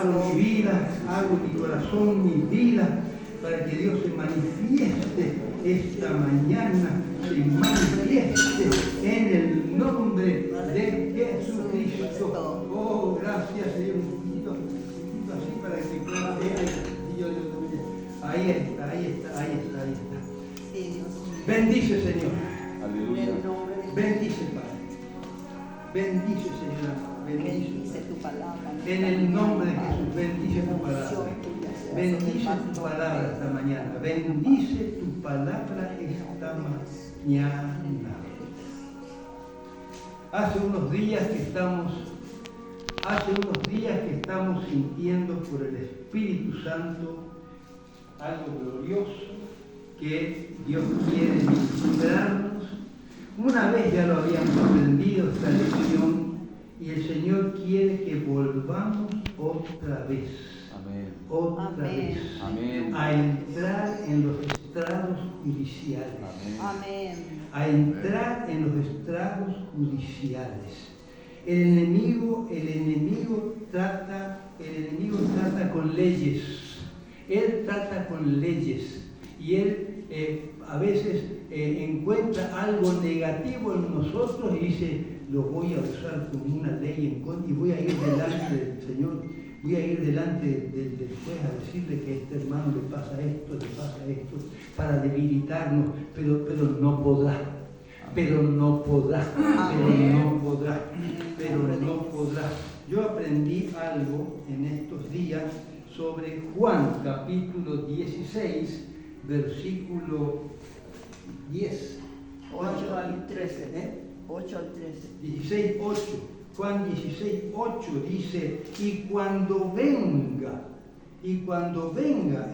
abro mi vida, abro mi corazón, mi vida, para que Dios se manifieste esta mañana, se manifieste en el nombre de Jesucristo. Oh, gracias, Señor. Un poquito así para que pueda ver. Ahí está. Bendice, Señor. Aleluya. Bendice, Padre. Bendice, Señor. Bendice tu palabra. En el nombre de Jesús, bendice tu palabra. Bendice tu palabra esta mañana. Bendice tu palabra esta mañana. Hace unos días que estamos sintiendo por el Espíritu Santo algo glorioso que Dios quiere ministrarnos. Una vez ya lo habíamos aprendido esta lección y el Señor quiere que volvamos otra vez. Amén. Otra vez. Amén. A entrar en los estrados judiciales. Amén. A entrar en los estrados judiciales. El enemigo trata con leyes. Él trata con leyes. Y él a veces encuentra algo negativo en nosotros y dice, lo voy a usar como una ley en contra y voy a ir delante del Señor, voy a ir delante del juez a decirle que a este hermano le pasa esto, para debilitarnos, pero no podrá. Pero no podrá. Yo aprendí algo en estos días sobre Juan, capítulo 16, versículo 10. 8 al 13. 8 al 13. 16, 8. Juan 16, 8 dice, y cuando venga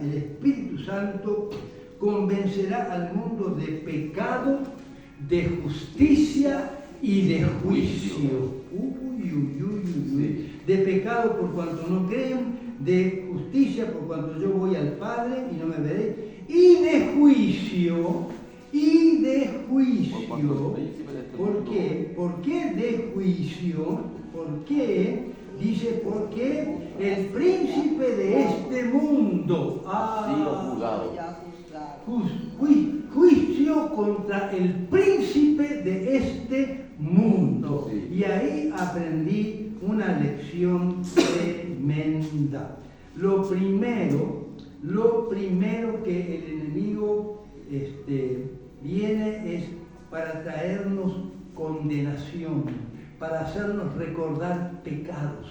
el Espíritu Santo, convencerá al mundo de pecado, de justicia y de juicio. De pecado por cuanto no creen, de justicia por cuanto yo voy al Padre y no me veréis, y de juicio. ¿Por qué? ¿Por qué de juicio? ¿Por qué? Dice, porque el príncipe de este mundo juicio contra el príncipe de este mundo. Y ahí aprendí una lección tremenda. Lo primero que el enemigo viene es para traernos condenación, para hacernos recordar pecados.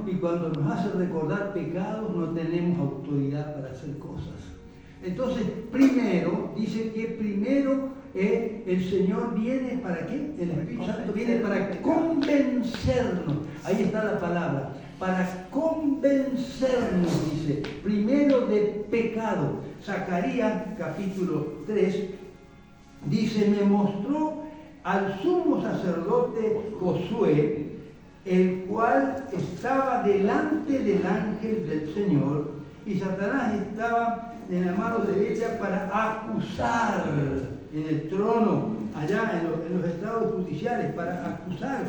Y cuando nos hace recordar pecados no tenemos autoridad para hacer cosas. Entonces, dice que primero el Señor viene para qué? El Espíritu Santo viene para convencernos. Ahí está la palabra. Para convencernos, dice, primero de pecado. Zacarías capítulo 3 dice, me mostró al sumo sacerdote Josué, el cual estaba delante del ángel del Señor, y Satanás estaba en la mano derecha para acusar en el trono, allá en los estados judiciales, para acusar.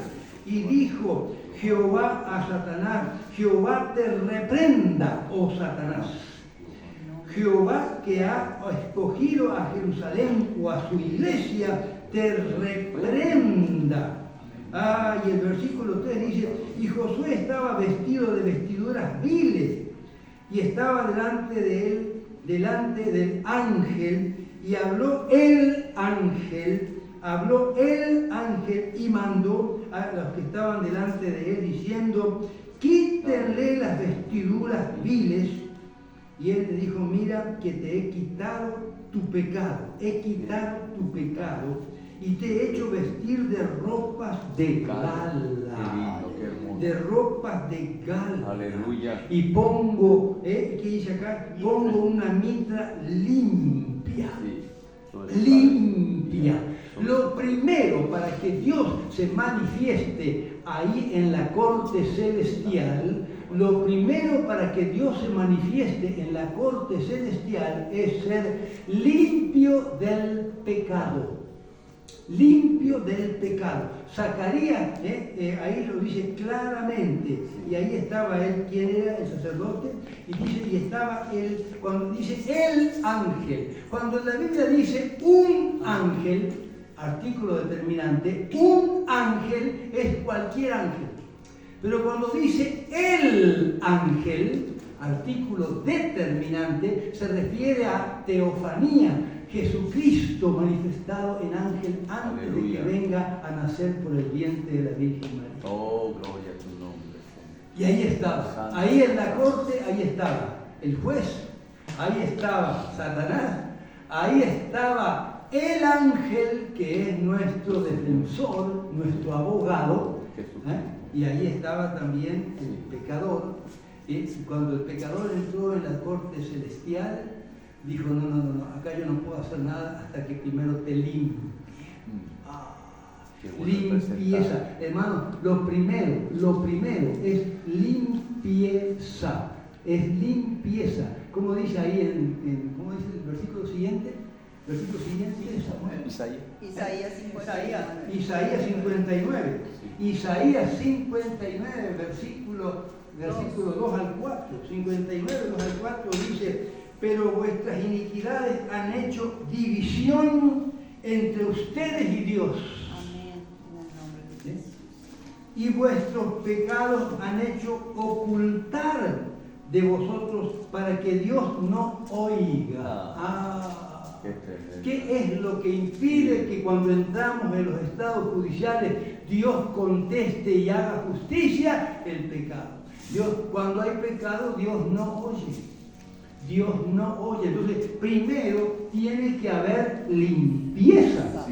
Y dijo Jehová a Satanás, Jehová te reprenda, oh Satanás. Jehová que ha escogido a Jerusalén o a su iglesia, te reprenda. Y el versículo 3 dice, y Josué estaba vestido de vestiduras viles, y estaba delante del ángel, y habló el ángel y mandó a los que estaban delante de él, diciendo, quítenle las vestiduras viles. Y él le dijo, mira que te he quitado tu pecado, y te he hecho vestir de ropas de gala. De ropas de gala. Aleluya. Y pongo, ¿qué dice acá? Pongo una mitra limpia. Limpia. Lo primero para que Dios se manifieste ahí en la corte celestial, es ser limpio del pecado. limpio del pecado. Zacarías, ahí lo dice claramente, y ahí estaba él, quien era el sacerdote, y dice, y estaba él, cuando dice el ángel, cuando la Biblia dice un ángel, artículo determinante, un ángel es cualquier ángel, pero cuando dice el ángel, artículo determinante, se refiere a teofanía, Jesucristo manifestado en ángel antes Aleluya. de que venga a nacer por el vientre de la Virgen María. Oh, gloria a tu nombre, Señor. Y ahí estaba, ahí en la corte, ahí estaba el juez, ahí estaba Satanás, ahí estaba el ángel que es nuestro defensor, nuestro abogado, y ahí estaba también el pecador. Y cuando el pecador entró en la corte celestial, dijo, no, acá yo no puedo hacer nada hasta que primero te limpie. Limpieza. Hermano, lo primero es limpieza. Es limpieza. ¿Cómo dice ahí cómo dice el versículo siguiente? Versículo siguiente, Samuel. Isaías 59. Isaías 59. Isaías 59, versículo 2 al 4. 59, 2 al 4 dice, pero vuestras iniquidades han hecho división entre ustedes y Dios. Amén. En el nombre de Jesús. Y vuestros pecados han hecho ocultar de vosotros para que Dios no oiga. ¿Qué es lo que impide que cuando entramos en los estados judiciales Dios conteste y haga justicia? El pecado. Cuando hay pecado, Dios no oye. Dios no oye. Entonces, primero tiene que haber limpieza.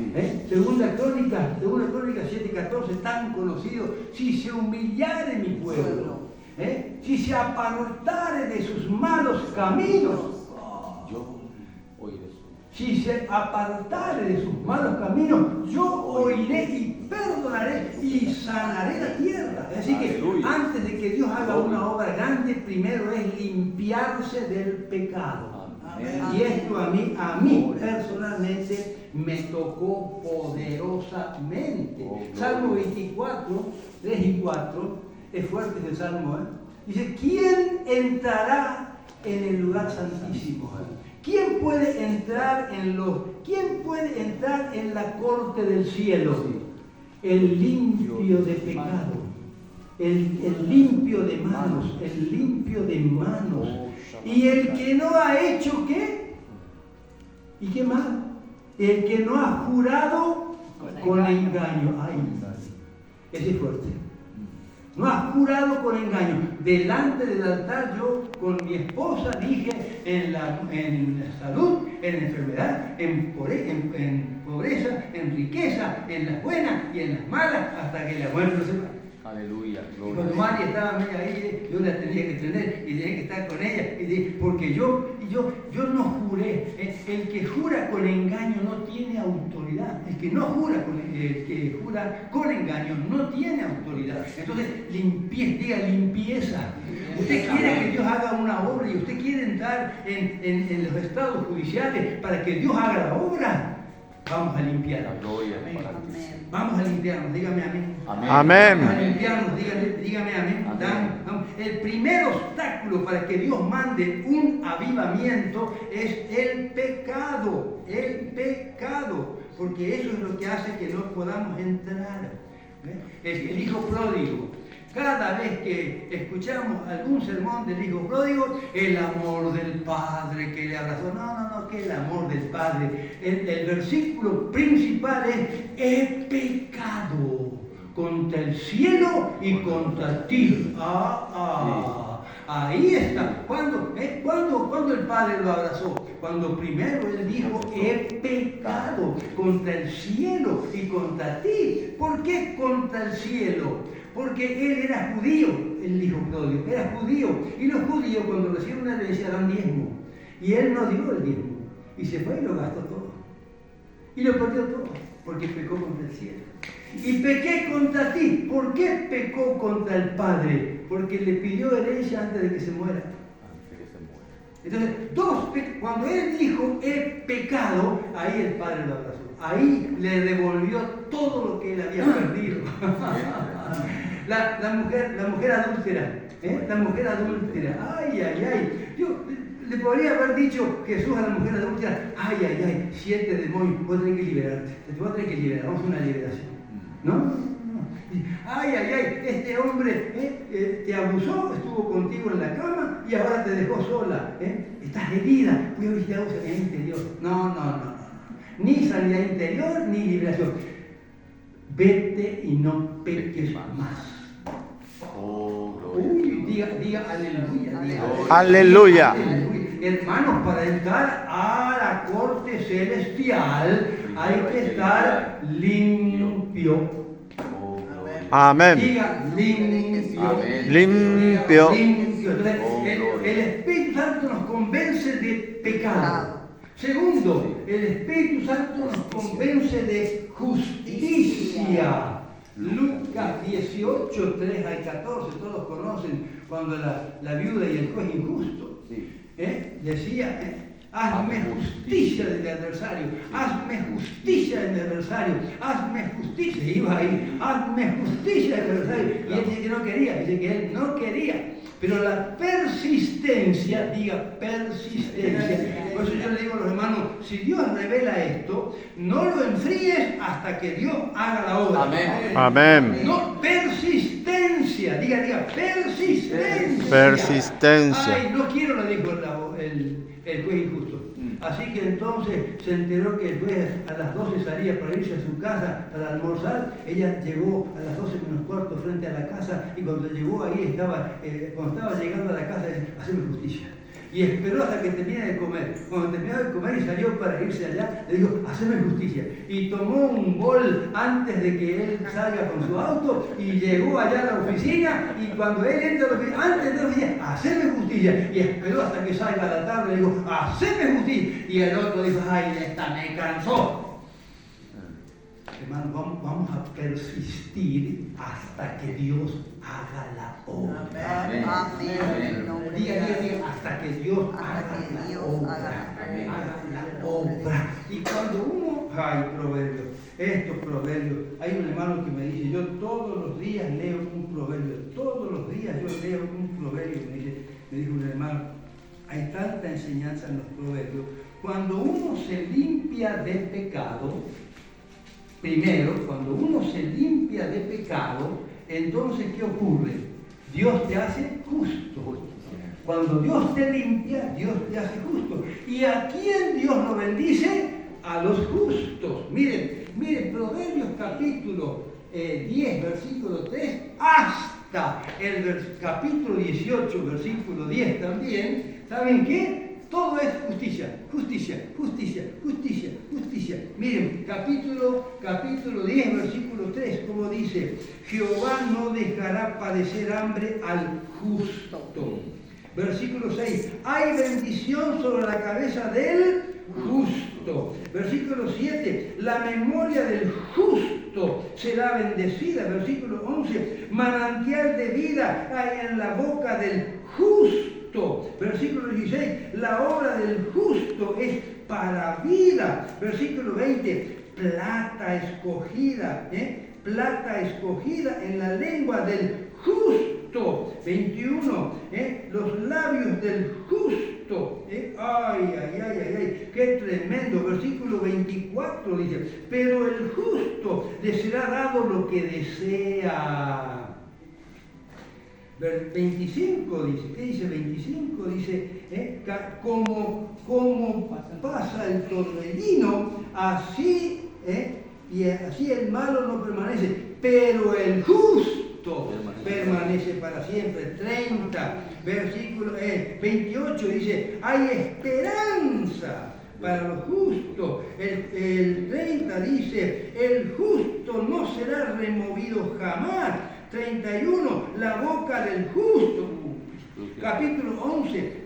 Segunda Crónica 7:14, tan conocido. Si se humillare mi pueblo, si se apartare de sus malos caminos, yo oiré. Si se apartare de sus malos caminos, yo oiré y perdonaré y sanaré la tierra. Así que antes de que Dios haga una obra grande, primero es limpiarse del pecado. Amén. Y esto a mí personalmente me tocó poderosamente. Salmo 24, 3 y 4, es fuerte ese salmo. Dice, ¿quién entrará en el lugar santísimo? ¿Quién puede entrar en la corte del cielo? El limpio de pecado, el limpio de manos, el limpio de manos. Y el que no ha hecho ¿qué? ¿Y qué más? El que no ha jurado con engaño. Ay, ese es fuerte. No has jurado con engaño. Delante del altar yo con mi esposa dije en salud, en enfermedad, en pobreza, en riqueza, en las buenas y en las malas, hasta que la muerte nos separe. Aleluya, Y gloria. cuando María estaba ahí, yo la tenía que tener y tenía que estar con ella, porque yo no juré. El que jura con engaño no tiene autoridad. El que jura con engaño no tiene autoridad. Entonces, diga limpieza. Usted quiere que Dios haga una obra y usted quiere entrar en los estados judiciales para que Dios haga la obra. Vamos a limpiarnos. La gloria para ti. Amén. Vamos a limpiarnos, dígame amén. Amén. Vamos a limpiarnos, dígame amén. Amén. El primer obstáculo para que Dios mande un avivamiento es el pecado. El pecado. Porque eso es lo que hace que no podamos entrar. El hijo pródigo. Cada vez que escuchamos algún sermón del hijo pródigo, el amor del padre que le abrazó. No, que el amor del padre. El versículo principal es: he pecado contra el cielo y contra ti. Ahí está. ¿Cuándo el padre lo abrazó? Cuando primero él dijo: he pecado contra el cielo y contra ti. ¿Por qué contra el cielo? Porque él era judío, el hijo pródigo, era judío. Y los judíos cuando reciben una herencia dan diezmo. Y él no dio el diezmo. Y se fue y lo gastó todo. Y lo perdió todo, porque pecó contra el cielo. Y pequé contra ti. ¿Por qué pecó contra el Padre? Porque le pidió herencia antes de que se muera. Entonces, cuando él dijo he pecado, ahí el Padre lo abrazó. ahí le devolvió todo lo que él había perdido. La mujer adúltera, la mujer adúltera, ay, ay, ay. Yo le podría haber dicho Jesús a la mujer adúltera, ay, ay, ay, 7 demonios, voy a tener que liberarte, te voy a tener que liberar, vamos a una liberación. ¿No? Ay, ay, ay, este hombre te abusó, estuvo contigo en la cama y ahora te dejó sola. Estás herida, voy a viste algo sanidad interior. No. Ni sanidad interior ni liberación. Vete y no peques más. Oh, gloria. Uy, diga aleluya. Diga, Aleluya. Hermanos, para entrar a la corte celestial hay que estar limpio. Amén. Diga limpio. Limpio. Limpio. Entonces, el Espíritu Santo nos convence de pecado. Segundo, el Espíritu Santo nos convence de justicia. Lucas 18, 3 al 14, todos conocen cuando la viuda y el juez injusto decía, hazme justicia de mi adversario, hazme justicia de mi adversario, hazme justicia. Y iba ahí, hazme justicia de mi adversario. Y él dice que no quería, dice que él no quería. Pero la persistencia, diga persistencia. Por eso yo le digo a los hermanos, si Dios revela esto, no lo enfríes hasta que Dios haga la obra. Amén. Amén. No, persistencia, diga, persistencia. Persistencia. Ay, no quiero, lo dijo el juez injusto. Así que entonces se enteró que el juez a las 12 salía para irse a su casa para almorzar. Ella llegó a las 12 menos cuarto frente a la casa y cuando llegó ahí cuando estaba llegando a la casa, dice, haceme justicia. Y esperó hasta que termine de comer. Cuando terminó de comer y salió para irse allá, le dijo, haceme justicia. Y tomó un bol antes de que él salga con su auto y llegó allá a la oficina. Y cuando él entra a la oficina, antes de la oficina, haceme justicia. Y esperó hasta que salga la tarde y le dijo, haceme justicia. Y el otro dijo, ay, esta me cansó. Hermano, vamos a persistir hasta que Dios haga la obra. Amén. Diga, hasta que Dios haga la obra. Haga la obra. Y cuando uno, estos proverbios, hay un hermano que me dice, yo todos los días leo un proverbio, todos los días yo leo un proverbio, me dijo un hermano, hay tanta enseñanza en los proverbios. Cuando uno se limpia de pecado, primero, cuando uno se limpia de pecado, entonces, ¿qué ocurre? Dios te hace justo. Cuando Dios te limpia, Dios te hace justo. ¿Y a quién Dios lo bendice? A los justos. Miren, Proverbios capítulo 10, versículo 3, hasta el capítulo 18, versículo 10 también. ¿Saben qué? Todo es justicia, justicia, justicia, justicia, justicia. Miren, capítulo 10, versículo 3, como dice, Jehová no dejará padecer hambre al justo. Versículo 6, hay bendición sobre la cabeza del justo. Versículo 7, la memoria del justo será bendecida. Versículo 11, manantial de vida hay en la boca del justo. Versículo 16, la obra del justo es para vida. Versículo 20, plata escogida, plata escogida en la lengua del justo. 21, los labios del justo. Ay, qué tremendo. Versículo 24 dice, pero el justo le será dado lo que desea. 25 dice, ¿qué dice 25? Dice, como pasa el torbellino, así, y así el malo no permanece, pero el justo permanece para siempre. 30, versículo 28 dice, hay esperanza para los justos. El 30 dice, el justo no será removido jamás. 31, la boca del justo. Capítulo 11,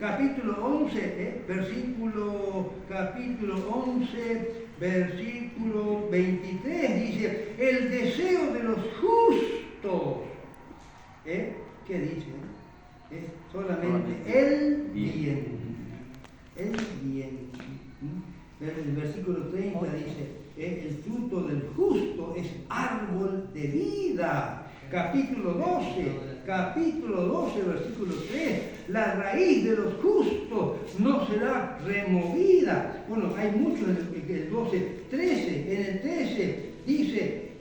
versículo 23 dice, el deseo de los justos. ¿Qué dice? Solamente el bien. El bien. El versículo 30 dice, el fruto del justo es árbol de vida. Capítulo 12, versículo 3, la raíz de los justos no será removida. Bueno, hay mucho en el 12, 13, en el 13 dice,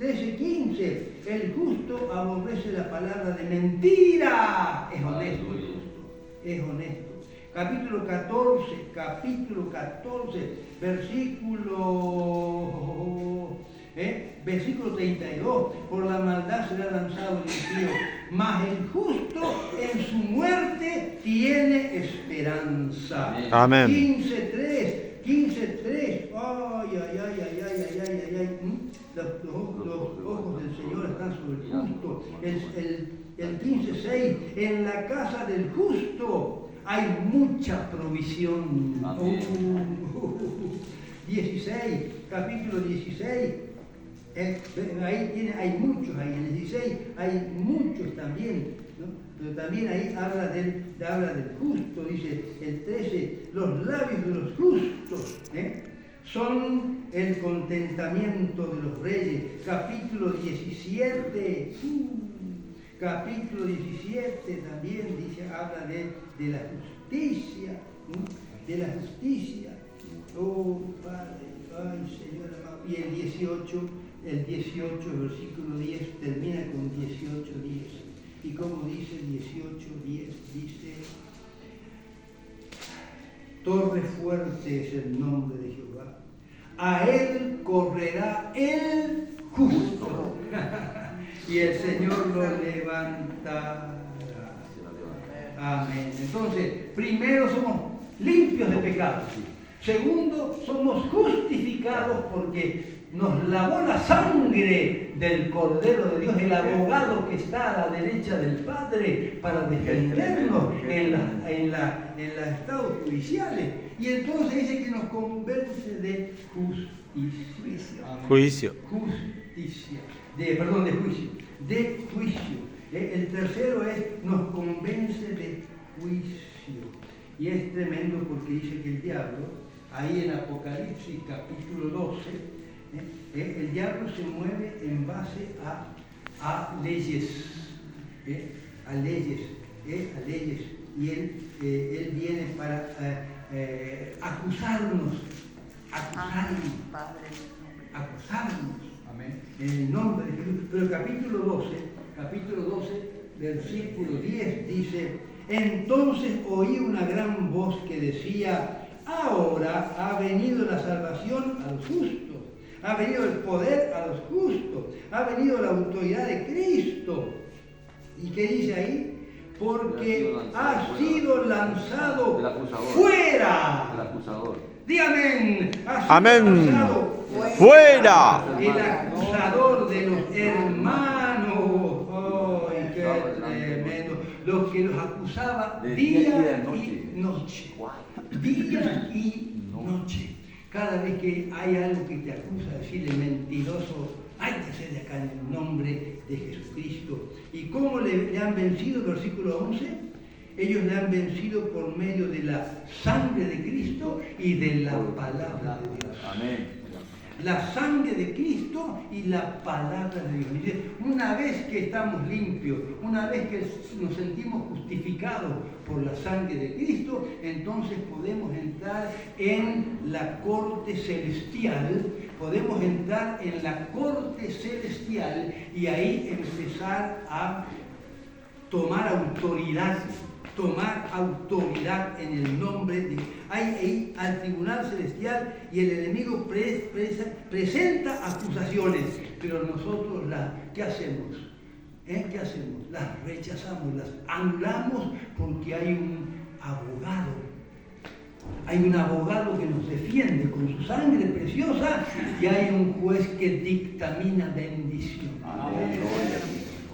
13:15, el justo aborrece la palabra de mentira. Es honesto el justo, es honesto. Capítulo 14, versículo 32, por la maldad será lanzado el impío, mas el justo en su muerte tiene esperanza. Amén. 15:3, ay. Los ojos del Señor están sobre el justo. El 15:6, en la casa del justo hay mucha provisión. 16, capítulo 16. Hay muchos, ahí en el 16 hay muchos también, ¿no? Pero también ahí habla del justo, dice el 13, los labios de los justos son el contentamiento de los reyes. Capítulo 17, también dice, habla de la justicia, ¿no? De la justicia. Oh Padre, ay Señor amado. Y el 18, versículo 10, termina con 18:10. Y como dice 18:10, dice, torre fuerte es el nombre de Jehová. A él correrá el justo. Y el Señor lo levantará. Amén. Entonces, primero somos limpios de pecado. Segundo, somos justificados porque nos lavó la sangre del Cordero de Dios, el abogado que está a la derecha del Padre para defendernos en los estados judiciales. Y entonces dice que nos convence de justicia. De juicio. El tercero es, nos convence de juicio. Y es tremendo porque dice que el diablo, ahí en Apocalipsis capítulo 12, el diablo se mueve en base a leyes, a leyes. Y él viene para acusarnos. Amén. En el nombre de Jesús. Pero el capítulo 12, versículo 10 dice, entonces oí una gran voz que decía, ahora ha venido la salvación a los justos, ha venido el poder a los justos, ha venido la autoridad de Cristo. ¿Y qué dice ahí? Porque ha sido lanzado fuera. El acusador. Dígame, Amén. Lanzado Fuera. El acusador de los hermanos. ¡Ay, qué tremendo! Los que los acusaba día y noche. Día y noche. Cada vez que hay algo que te acusa, decirle mentiroso, hay que ser de acá en el nombre de Jesucristo. ¿Y cómo le han vencido? Versículo 11. Ellos le han vencido por medio de la sangre de Cristo y de la palabra de Dios. Amén. La sangre de Cristo y la palabra de Dios. Dice, una vez que estamos limpios, una vez que nos sentimos justificados por la sangre de Cristo, entonces podemos entrar en la corte celestial, y ahí empezar a tomar autoridad en el nombre de... Hay al tribunal celestial y el enemigo presenta acusaciones, pero nosotros ¿qué hacemos? ¿Qué hacemos? Las rechazamos, las anulamos porque hay un abogado. Hay un abogado que nos defiende con su sangre preciosa y hay un juez que dictamina bendición. Amén.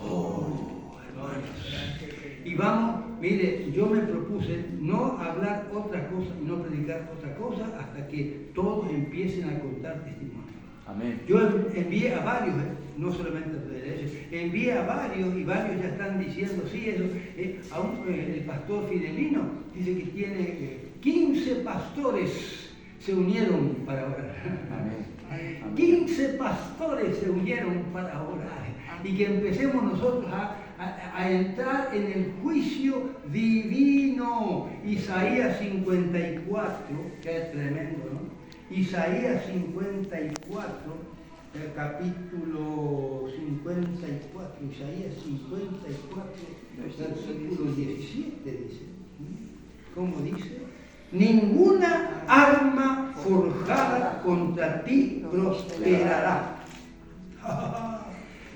Oh, hermanos. Y vamos, mire, yo me propuse no hablar otra cosa y no predicar otra cosa hasta que todos empiecen a contar testimonio. Amén. Yo envié a varios, no solamente a ustedes, envié a varios y varios ya están diciendo, sí, eso. El pastor Fidelino dice que tiene 15 pastores se unieron para orar. 15 pastores se unieron para orar. Y que empecemos nosotros a entrar en el juicio divino. Isaías 54, que es tremendo, ¿no? Isaías 54, el capítulo 54, Isaías 54, versículo 17 dice. ¿Cómo dice? Ninguna arma forjada contra ti prosperará.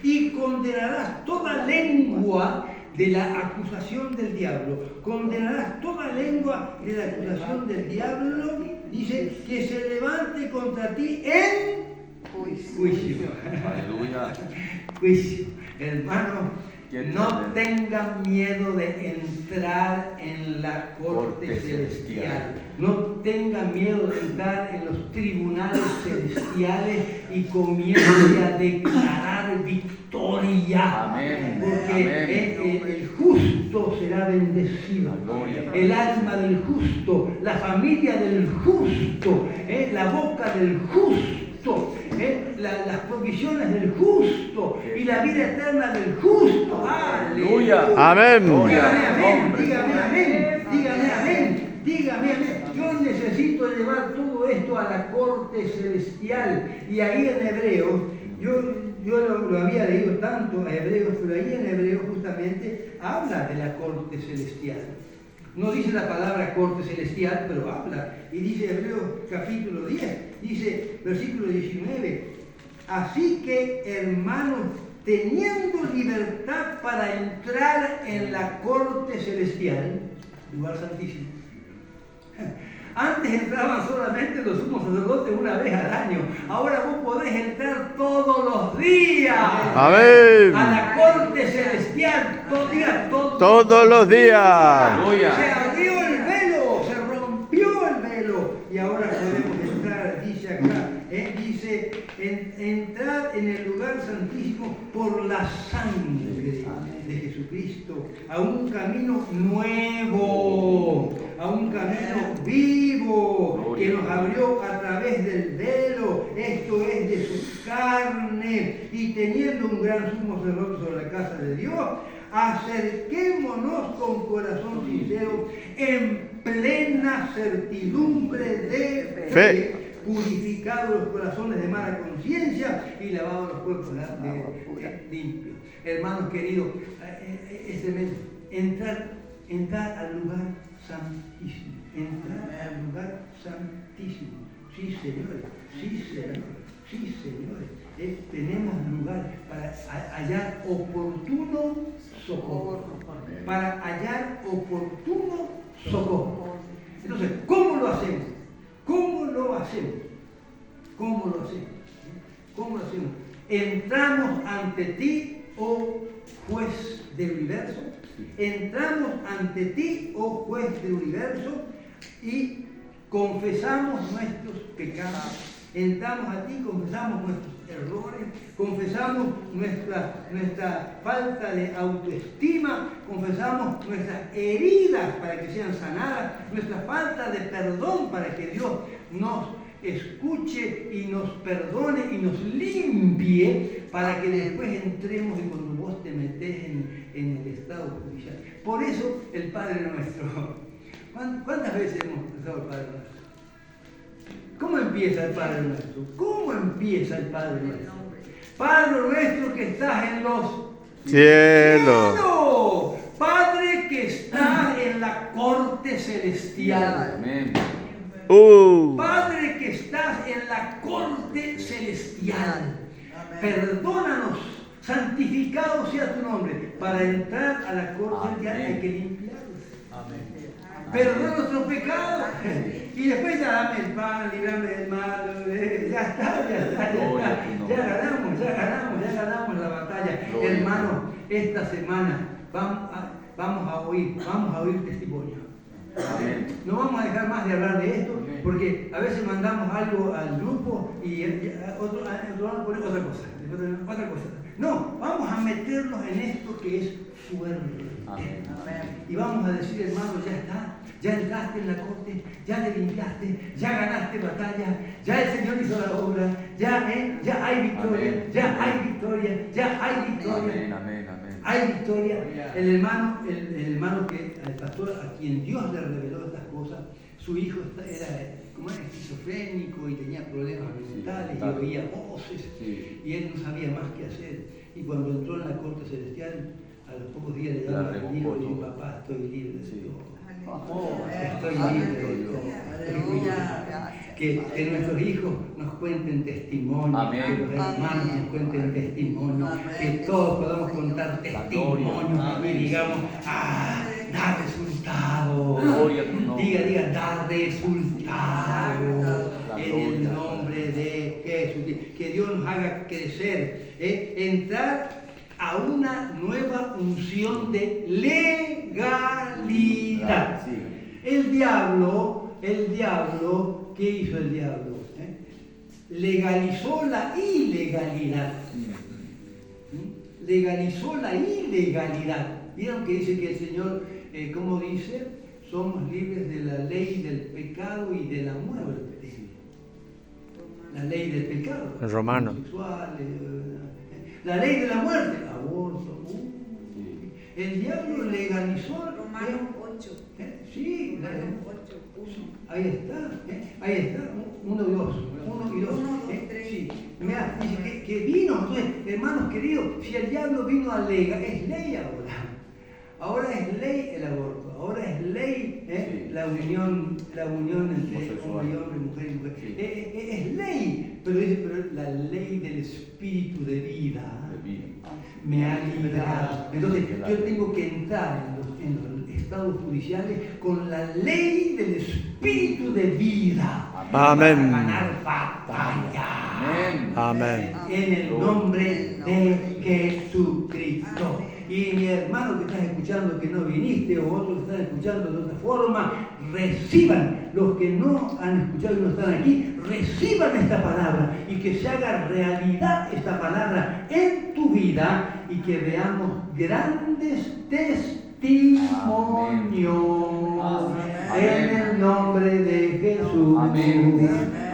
Y condenarás toda lengua de la acusación del diablo. Condenarás toda lengua de la acusación del diablo. Dice que se levante contra ti en juicio. Aleluya. Juicio. Hermano, no tengan miedo de entrar en la corte celestial. No tengan miedo de entrar en los tribunales celestiales y comience a declarar victoria. Amén. Porque el justo será bendecido. El alma del justo, la familia del justo, la boca del justo. Las provisiones del justo y la vida eterna del justo. Aleluya. Amén. Dígame amén. Dígame amén. Dígame amén. Dígame amén. Yo necesito llevar todo esto a la corte celestial. Y ahí en Hebreos, yo lo había leído tanto a Hebreos, pero ahí en Hebreos justamente habla de la corte celestial. No dice la palabra corte celestial, pero habla. Y dice Hebreos capítulo 10, dice versículo 19. Así que, hermanos, teniendo libertad para entrar en la corte celestial, lugar santísimo. Antes entraban solamente los sumos sacerdotes una vez al año. Ahora vos podés entrar todos los días. Amén. A la corte celestial. Todos los días. Se abrió el velo, se rompió el velo. Y ahora podemos entrar, dice acá, dice, entrar en el lugar santísimo por la sangre de Jesucristo, a un camino nuevo, a un camino vivo que nos abrió a través del velo, esto es de su carne, y teniendo un gran sumo sacerdote sobre la casa de Dios, acerquémonos con corazón sincero en plena certidumbre de fe, purificados los corazones de mala conciencia y lavados los cuerpos limpios. Hermanos queridos, entrar al lugar santísimo, entrar al lugar santísimo. Sí, señores, sí, señores, sí, señores. Tenemos lugar para hallar oportuno socorro. Para hallar oportuno socorro. Entonces, ¿cómo lo hacemos? ¿Cómo lo hacemos? ¿Cómo lo hacemos? ¿Cómo lo hacemos? Entramos ante ti, oh juez del universo. Entramos ante ti, oh juez del universo, y confesamos nuestros pecados. Entramos a ti, confesamos nuestros errores, confesamos nuestra falta de autoestima, confesamos nuestras heridas para que sean sanadas, nuestra falta de perdón para que Dios nos escuche y nos perdone y nos limpie para que después entremos y cuando vos te metés en el estado judicial. Por eso el Padre Nuestro. ¿Cuántas veces hemos rezado el Padre Nuestro? ¿Cómo empieza el Padre Nuestro? ¿Cómo empieza el Padre Nuestro? Padre Nuestro que estás en los cielos. Padre que estás en la corte celestial. Amén. Padre que estás en la corte celestial. Perdónanos, santificado sea tu nombre. Para entrar a la corte celestial hay que limpiarse. Perdona nuestros pecados. Y después ya dame el pan, líbrame del mal. Ya está. Ya ganamos la batalla. Hermano, esta semana vamos a oír testimonio. No vamos a dejar más de hablar de esto, porque a veces mandamos algo al grupo y otro pone otra cosa. No, vamos a meternos en esto que es fuerte. Y vamos a decir, hermano, ya está. ya entraste en la corte, ya te limpiaste, ya ganaste batalla, ya el Señor hizo la obra, ya hay victoria, Amén. ya hay victoria, ya hay victoria. Amén, amén, amén. Hay victoria. El hermano al pastor a quien Dios le reveló estas cosas, su hijo era como era esquizofrénico y tenía problemas mentales y oía voces y él no sabía más qué hacer. Y cuando entró en la corte celestial, a los pocos días le llama al libro y dijo: papá, estoy libre de todo. Estoy libre. Que nuestros hijos nos cuenten testimonio, Amén. que los hermanos nos cuenten testimonio, que todos podamos contar testimonio y digamos: da resultado. Gloria a tu nombre. Diga, da resultado. La En el gloria. nombre de Jesús. Que Dios nos haga crecer, entrar a una nueva unción de legalidad. Sí. El diablo, ¿qué hizo el diablo? Legalizó la ilegalidad. Legalizó la ilegalidad. ¿Vieron que dice que el Señor, cómo dice? Somos libres de la ley del pecado y de la muerte. La ley del pecado. En Romano. Homosexuales, la ley de la muerte. Aborto. El diablo legalizó. Romanos 8. Sí, Romanos 8, 1. ahí está, 1 y 2, 1 y 2. 1, 2, 3. Sí, mirá, dice que vino, entonces, hermanos queridos, si el diablo vino a es ley ahora es ley el aborto, ahora es ley la unión entre hombre y hombre, mujer y mujer, es ley, pero la ley del espíritu de vida me ha liberado. Entonces yo tengo que entrar en los estados judiciales con la ley del espíritu de vida. Amén. Para ganar batalla. Amén. En el nombre de Jesucristo. Y mi hermano que estás escuchando que no viniste, o otros que están escuchando de otra forma, reciban, los que no han escuchado y no están aquí, reciban esta palabra y que se haga realidad esta palabra en tu vida y que veamos grandes testimonios. Amén. En el nombre de Jesús. Amén.